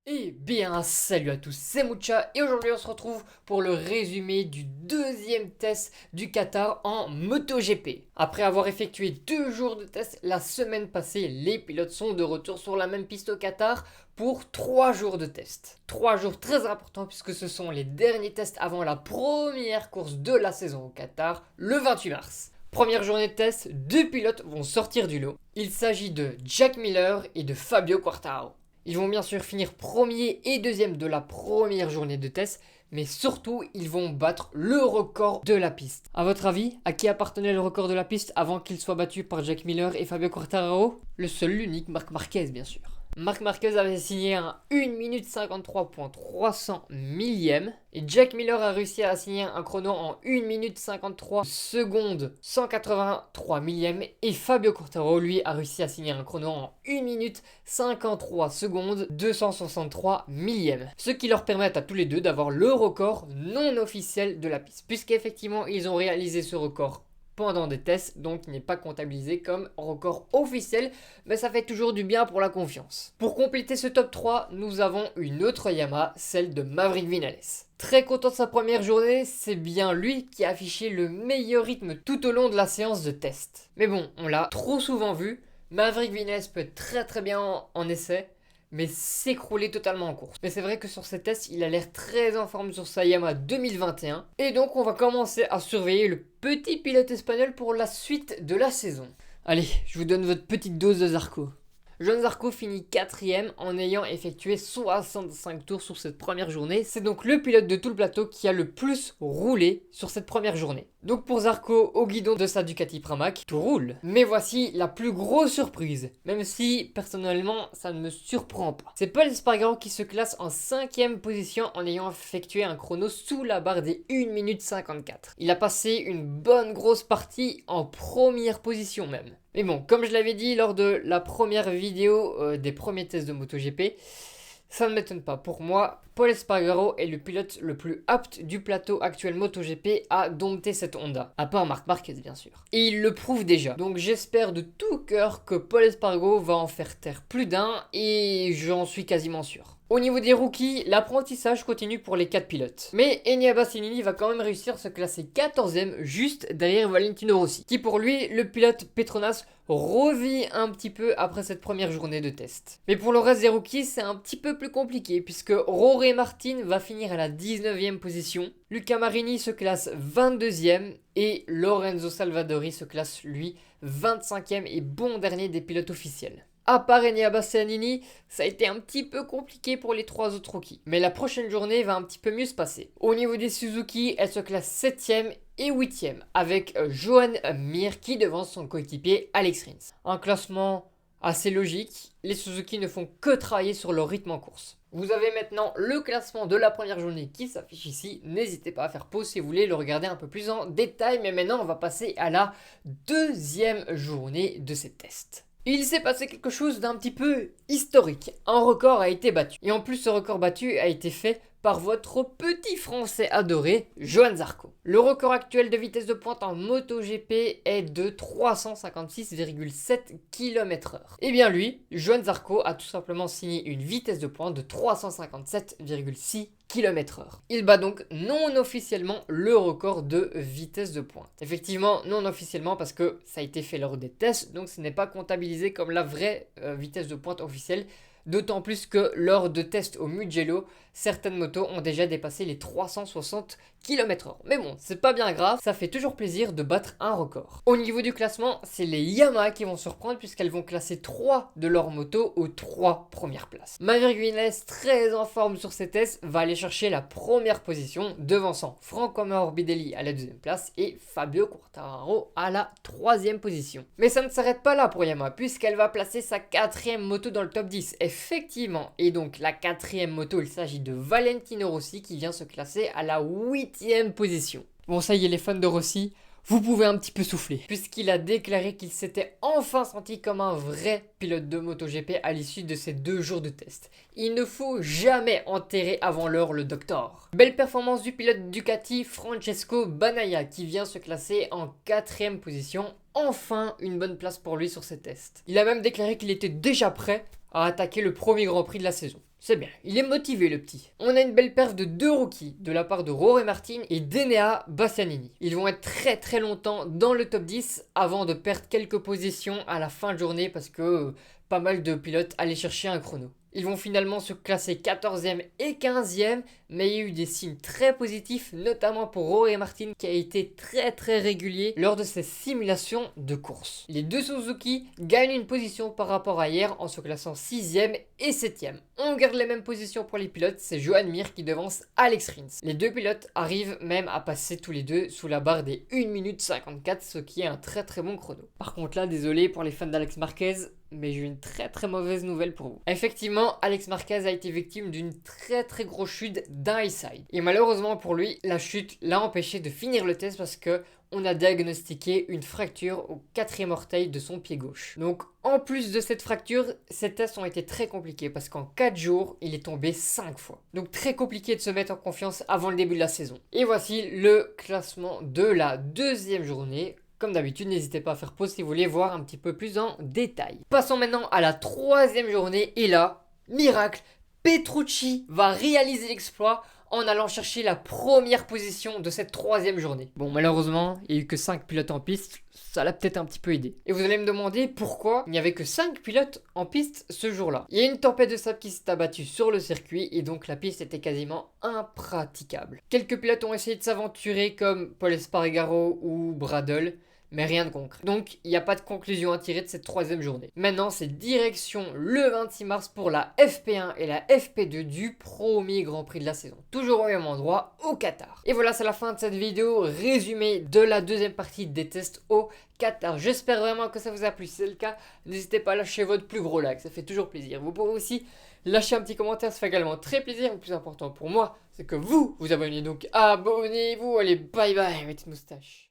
Eh bien, salut à tous, c'est Moucha et aujourd'hui on se retrouve pour le résumé du deuxième test du Qatar en MotoGP. Après avoir effectué 2 jours de test la semaine passée, les pilotes sont de retour sur la même piste au Qatar pour 3 jours de test. 3 jours très importants puisque ce sont les derniers tests avant la première course de la saison au Qatar, le 28 mars. Première journée de test, 2 pilotes vont sortir du lot. Il s'agit de Jack Miller et de Fabio Quartararo. Ils vont bien sûr finir premier et deuxième de la première journée de test, mais surtout ils vont battre le record de la piste. A votre avis, à qui appartenait le record de la piste avant qu'il soit battu par Jack Miller et Fabio Quartararo? Le seul, l'unique, Marc Marquez bien sûr. Marc Marquez avait signé un 1 minute 53.300 millième et Jack Miller a réussi à signer un chrono en 1 minute 53 secondes 183 millième et Fabio Quartararo lui a réussi à signer un chrono en 1 minute 53 secondes 263 millième. Ce qui leur permet à tous les deux d'avoir le record non officiel de la piste puisqu'effectivement ils ont réalisé ce record pendant des tests, donc il n'est pas comptabilisé comme record officiel, mais ça fait toujours du bien pour la confiance. Pour compléter ce top 3, nous avons une autre Yamaha, celle de Maverick Viñales. Très content de sa première journée, c'est bien lui qui a affiché le meilleur rythme tout au long de la séance de test. Mais bon, on l'a trop souvent vu, Maverick Viñales peut être très bien en essai, mais s'écrouler totalement en course. Mais c'est vrai que sur ces tests, il a l'air très en forme sur sa Yamaha 2021. Et donc on va commencer à surveiller le petit pilote espagnol pour la suite de la saison. Allez, je vous donne votre petite dose de Zarco. Johann Zarco finit 4ème en ayant effectué 65 tours sur cette première journée. C'est donc le pilote de tout le plateau qui a le plus roulé sur cette première journée. Donc pour Zarco, au guidon de sa Ducati Pramac, tout roule. Mais voici la plus grosse surprise, même si personnellement ça ne me surprend pas. C'est Pol Espargaro qui se classe en 5ème position en ayant effectué un chrono sous la barre des 1 minute 54. Il a passé une bonne grosse partie en première position même. Mais bon, comme je l'avais dit lors de la première vidéo des premiers tests de MotoGP, ça ne m'étonne pas. Pour moi, Pol Espargaro est le pilote le plus apte du plateau actuel MotoGP à dompter cette Honda. À part Marc Marquez, bien sûr. Et il le prouve déjà. Donc j'espère de tout cœur que Pol Espargaro va en faire taire plus d'un et j'en suis quasiment sûr. Au niveau des rookies, l'apprentissage continue pour les 4 pilotes. Mais Enea Bastianini va quand même réussir à se classer 14ème juste derrière Valentino Rossi, qui pour lui, le pilote Petronas, revit un petit peu après cette première journée de test. Mais pour le reste des rookies, c'est un petit peu plus compliqué puisque Jorge Martin va finir à la 19ème position, Luca Marini se classe 22ème et Lorenzo Salvadori se classe lui 25ème et bon dernier des pilotes officiels. À part Enea Bastianini, ça a été un petit peu compliqué pour les 3 autres rookies. Mais la prochaine journée va un petit peu mieux se passer. Au niveau des Suzuki, elle se classe 7ème et 8ème avec Joan Mir qui devance son coéquipier Alex Rins. Un classement assez logique, les Suzuki ne font que travailler sur leur rythme en course. Vous avez maintenant le classement de la première journée qui s'affiche ici. N'hésitez pas à faire pause si vous voulez le regarder un peu plus en détail. Mais maintenant, on va passer à la deuxième journée de ces tests. Il s'est passé quelque chose d'un petit peu historique. Un record a été battu. Et en plus, ce record battu a été fait par votre petit français adoré, Johann Zarco. Le record actuel de vitesse de pointe en MotoGP est de 356,7 km/h. Et bien lui, Johann Zarco a tout simplement signé une vitesse de pointe de 357,6 km/h. Il bat donc non officiellement le record de vitesse de pointe. Effectivement, non officiellement parce que ça a été fait lors des tests, donc ce n'est pas comptabilisé comme la vraie vitesse de pointe officielle. D'autant plus que lors de tests au Mugello, certaines motos ont déjà dépassé les 360 km/h. Mais bon, c'est pas bien grave, ça fait toujours plaisir de battre un record. Au niveau du classement, c'est les Yamaha qui vont surprendre puisqu'elles vont classer 3 de leurs motos aux 3 premières places. Maverick Viñales, très en forme sur ces tests, va aller chercher la première position, devançant Franco Morbidelli à la 2ème place et Fabio Quartararo à la 3ème position. Mais ça ne s'arrête pas là pour Yamaha puisqu'elle va placer sa 4ème moto dans le top 10. Effectivement, et donc la 4ème moto, il s'agit de Valentino Rossi qui vient se classer à la 8ème position. Bon, ça y est les fans de Rossi, vous pouvez un petit peu souffler, puisqu'il a déclaré qu'il s'était enfin senti comme un vrai pilote de MotoGP à l'issue de ces 2 jours de test. Il ne faut jamais enterrer avant l'heure le docteur. Belle performance du pilote Ducati Francesco Bagnaia qui vient se classer en 4ème position. Enfin une bonne place pour lui sur ces tests. Il a même déclaré qu'il était déjà prêt à attaquer le premier Grand Prix de la saison. C'est bien, il est motivé le petit. On a une belle perf de 2 rookies de la part de Rory Martin et Denea Bastianini. Ils vont être très longtemps dans le top 10 avant de perdre quelques positions à la fin de journée parce que pas mal de pilotes allaient chercher un chrono. Ils vont finalement se classer 14e et 15e, mais il y a eu des signes très positifs, notamment pour Rory Martin qui a été très régulier lors de ses simulations de course. Les deux Suzuki gagnent une position par rapport à hier en se classant 6e et 7e. On garde les mêmes positions pour les pilotes, c'est Joan Mir qui devance Alex Rins. Les deux pilotes arrivent même à passer tous les deux sous la barre des 1 minute 54, ce qui est un très bon chrono. Par contre là, désolé pour les fans d'Alex Marquez, mais j'ai une très mauvaise nouvelle pour vous. Effectivement, Alex Marquez a été victime d'une très grosse chute d'un high side. Et malheureusement pour lui, la chute l'a empêché de finir le test parce que on a diagnostiqué une fracture au 4e orteil de son pied gauche. Donc en plus de cette fracture, ces tests ont été très compliqués parce qu'en 4 jours, il est tombé 5 fois. Donc très compliqué de se mettre en confiance avant le début de la saison. Et voici le classement de la deuxième journée. Comme d'habitude, n'hésitez pas à faire pause si vous voulez voir un petit peu plus en détail. Passons maintenant à la troisième journée et là, miracle, Petrucci va réaliser l'exploit en allant chercher la première position de cette troisième journée. Bon, malheureusement, il n'y a eu que 5 pilotes en piste, ça l'a peut-être un petit peu aidé. Et vous allez me demander pourquoi il n'y avait que 5 pilotes en piste ce jour-là. Il y a une tempête de sable qui s'est abattue sur le circuit et donc la piste était quasiment impraticable. Quelques pilotes ont essayé de s'aventurer comme Paul Espargaro ou Bradle, mais rien de concret. Donc, il n'y a pas de conclusion à tirer de cette troisième journée. Maintenant, c'est direction le 26 mars pour la FP1 et la FP2 du premier Grand Prix de la saison. Toujours au même endroit, au Qatar. Et voilà, c'est la fin de cette vidéo résumée de la deuxième partie des tests au Qatar. J'espère vraiment que ça vous a plu. Si c'est le cas, n'hésitez pas à lâcher votre plus gros like, ça fait toujours plaisir. Vous pouvez aussi lâcher un petit commentaire, ça fait également très plaisir. Le plus important pour moi, c'est que vous abonnez. Donc abonnez-vous. Allez, bye bye, ma petite moustache.